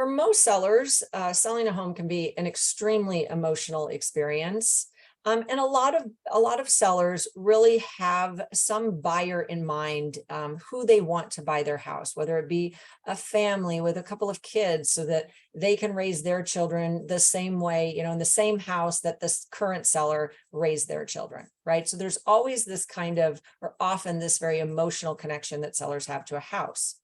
For most sellers, selling a home can be an extremely emotional experience. And a lot of sellers really have some buyer in mind, who they want to buy their house, whether it be a family with a couple of kids so that they can raise their children the same way, in the same house that this current seller raised their children, right? So there's always this kind of, or often this very emotional connection that sellers have to a house.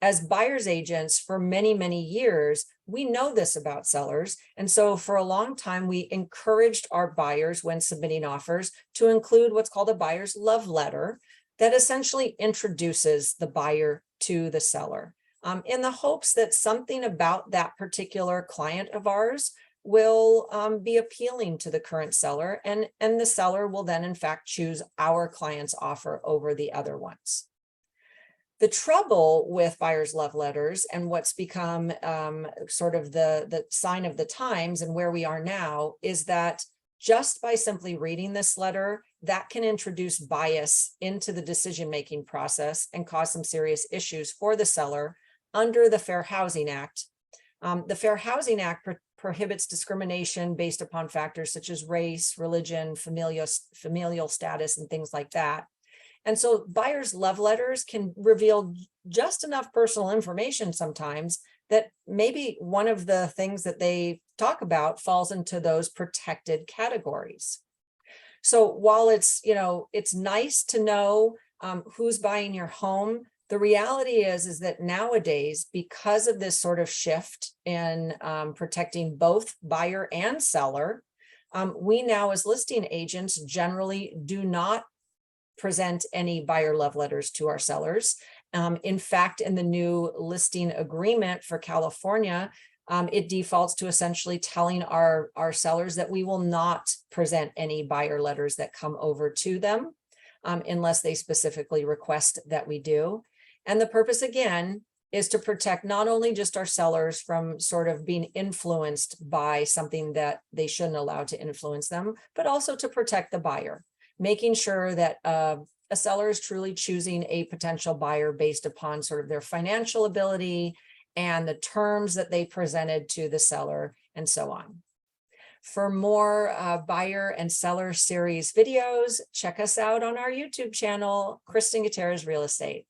As buyer's agents for many, many years, we know this about sellers. And so for a long time, we encouraged our buyers when submitting offers to include what's called a buyer's love letter that essentially introduces the buyer to the seller, in the hopes that something about that particular client of ours will be appealing to the current seller, and the seller will then in fact choose our client's offer over the other ones. The trouble with buyer's love letters and what's become sort of the sign of the times and where we are now is that just by simply reading this letter, that can introduce bias into the decision-making process and cause some serious issues for the seller under the Fair Housing Act. The Fair Housing Act prohibits discrimination based upon factors such as race, religion, familial status, and things like that. And so buyers' love letters can reveal just enough personal information sometimes that maybe one of the things that they talk about falls into those protected categories. So while it's nice to know who's buying your home, the reality is that nowadays, because of this sort of shift in protecting both buyer and seller, we now as listing agents generally do not present any buyer love letters to our sellers. In fact, in the new listing agreement for California, it defaults to essentially telling our sellers that we will not present any buyer letters that come over to them unless they specifically request that we do. And the purpose, again, is to protect not only just our sellers from sort of being influenced by something that they shouldn't allow to influence them, but also to protect the buyer, making sure that a seller is truly choosing a potential buyer based upon sort of their financial ability and the terms that they presented to the seller and so on. For more buyer and seller series videos, check us out on our YouTube channel, Kristen Gutierrez Real Estate.